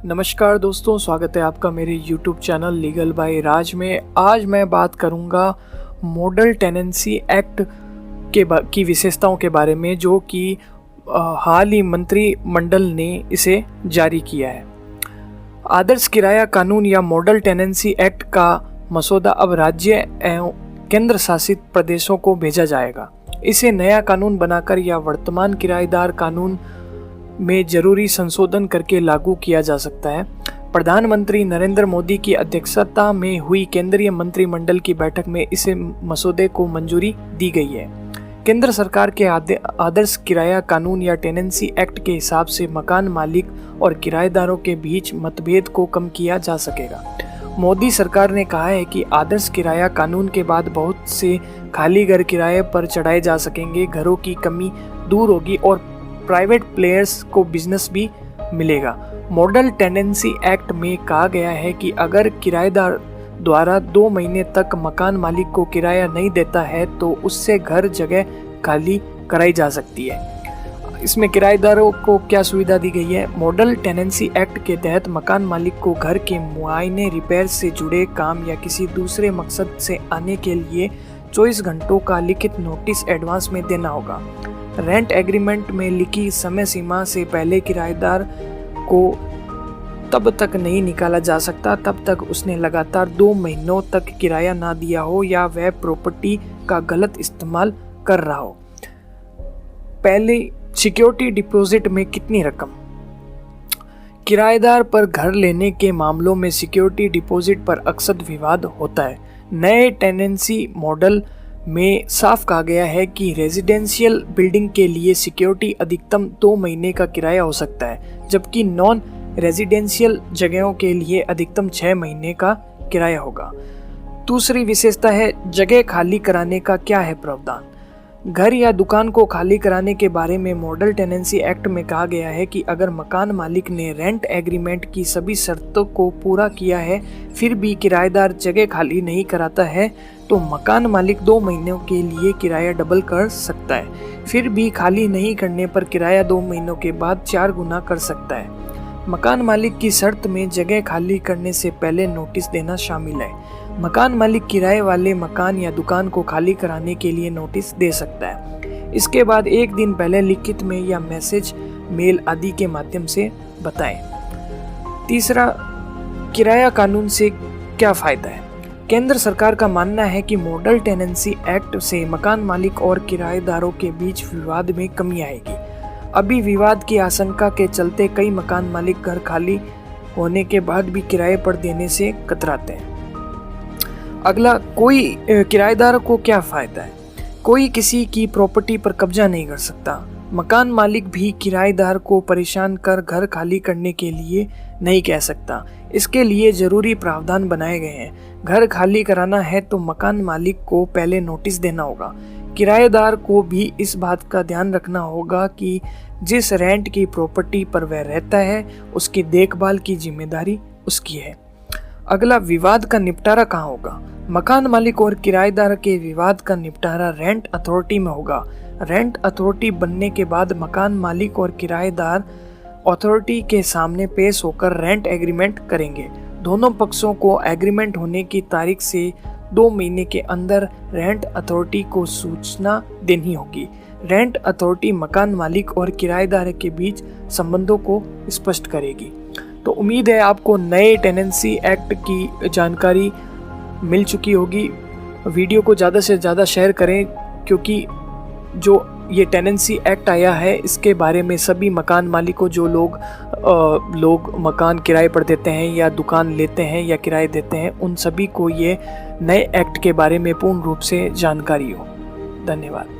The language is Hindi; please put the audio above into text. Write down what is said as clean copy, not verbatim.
नमस्कार दोस्तों, स्वागत है आपका मेरे YouTube चैनल लीगल बाय राज में। आज मैं बात करूंगा मॉडल टेनेंसी एक्ट की विशेषताओं के बारे में, जो कि हाल ही मंत्रिमंडल ने इसे जारी किया है। आदर्श किराया कानून या मॉडल टेनेंसी एक्ट का मसौदा अब राज्य एवं केंद्र शासित प्रदेशों को भेजा जाएगा। इसे नया कानून बनाकर या वर्तमान किराएदार कानून में जरूरी संशोधन करके लागू किया जा सकता है। प्रधानमंत्री नरेंद्र मोदी की अध्यक्षता में हुई केंद्रीय मंत्रिमंडल की बैठक में इस मसौदे को मंजूरी दी गई है। केंद्र सरकार के आदर्श किराया कानून या टेनेंसी एक्ट के हिसाब से मकान मालिक और किराएदारों के बीच मतभेद को कम किया जा सकेगा। मोदी सरकार ने कहा है कि आदर्श किराया कानून के बाद बहुत से खाली घर किराए पर चढ़ाए जा सकेंगे, घरों की कमी दूर होगी और प्राइवेट प्लेयर्स को बिजनेस भी मिलेगा। मॉडल टेनेंसी एक्ट में कहा गया है कि अगर किराएदार द्वारा 2 महीने तक मकान मालिक को किराया नहीं देता है तो उससे घर जगह खाली कराई जा सकती है। इसमें किराएदारों को क्या सुविधा दी गई है? मॉडल टेनेंसी एक्ट के तहत मकान मालिक को घर के मुआयने, रिपेयर से जुड़े काम या किसी दूसरे मकसद से आने के लिए 24 घंटों का लिखित नोटिस एडवांस में देना होगा। रेंट एग्रीमेंट में लिखी समय सीमा से पहले किराएदार को तब तक नहीं निकाला जा सकता तब तक उसने लगातार 2 महीनों तक किराया ना दिया हो या वह प्रॉपर्टी का गलत इस्तेमाल कर रहा हो। पहले सिक्योरिटी डिपॉजिट में कितनी रकम? किराएदार पर घर लेने के मामलों में सिक्योरिटी डिपॉजिट पर अक्सर विवाद होता है। नए टेनेंसी मॉडल में साफ कहा गया है कि रेजिडेंशियल बिल्डिंग के लिए सिक्योरिटी अधिकतम 2 महीने का किराया हो सकता है, जबकि नॉन रेजिडेंशियल जगहों के लिए अधिकतम 6 महीने का किराया होगा। दूसरी विशेषता है जगह खाली कराने का क्या है प्रावधान। घर या दुकान को खाली कराने के बारे में मॉडल टेनेंसी एक्ट में कहा गया है कि अगर मकान मालिक ने रेंट एग्रीमेंट की सभी शर्तों को पूरा किया है फिर भी किराएदार जगह खाली नहीं कराता है तो मकान मालिक 2 महीनों के लिए किराया डबल कर सकता है। फिर भी खाली नहीं करने पर किराया 2 महीनों के बाद 4 गुना कर सकता है। मकान मालिक की शर्त में जगह खाली करने से पहले नोटिस देना शामिल है। मकान मालिक किराए वाले मकान या दुकान को खाली कराने के लिए नोटिस दे सकता है। इसके बाद 1 दिन पहले लिखित में या मैसेज, मेल आदि के माध्यम से बताएं। तीसरा, किराया कानून से क्या फायदा है? केंद्र सरकार का मानना है कि मॉडल टेनेंसी एक्ट से मकान मालिक और किराएदारों के बीच विवाद में कमी आएगी। अभी विवाद की आशंका के चलते कई मकान मालिक घर खाली होने के बाद भी किराए पर देने से कतराते हैं। अगला, कोई किराएदार को क्या फायदा है? कोई किसी की प्रॉपर्टी पर कब्जा नहीं कर सकता। मकान मालिक भी किराएदार को परेशान कर घर खाली करने के लिए नहीं कह सकता। इसके लिए जरूरी प्रावधान बनाए गए हैं। घर खाली कराना है तो मकान मालिक को पहले नोटिस देना होगा। किराएदार को भी इस बात का ध्यान रखना होगा कि जिस रेंट की प्रॉपर्टी पर वह रहता है उसकी देखभाल की जिम्मेदारी उसकी है। अगला, विवाद का निपटारा कहाँ होगा? मकान मालिक और किराएदार के विवाद का निपटारा रेंट अथॉरिटी में होगा। रेंट अथॉरिटी बनने के बाद मकान मालिक और किराएदार अथॉरिटी के सामने पेश होकर रेंट एग्रीमेंट करेंगे। दोनों पक्षों को एग्रीमेंट होने की तारीख से 2 महीने के अंदर रेंट अथॉरिटी को सूचना देनी होगी। रेंट अथॉरिटी मकान मालिक और किराएदार के बीच संबंधों को स्पष्ट करेगी। तो उम्मीद है आपको नए टेनेंसी एक्ट की जानकारी मिल चुकी होगी। वीडियो को ज़्यादा से ज़्यादा शेयर करें, क्योंकि जो ये टेनेंसी एक्ट आया है इसके बारे में सभी मकान मालिकों, जो लोग मकान किराए पर देते हैं या दुकान लेते हैं या किराए देते हैं, उन सभी को ये नए एक्ट के बारे में पूर्ण रूप से जानकारी हो। धन्यवाद।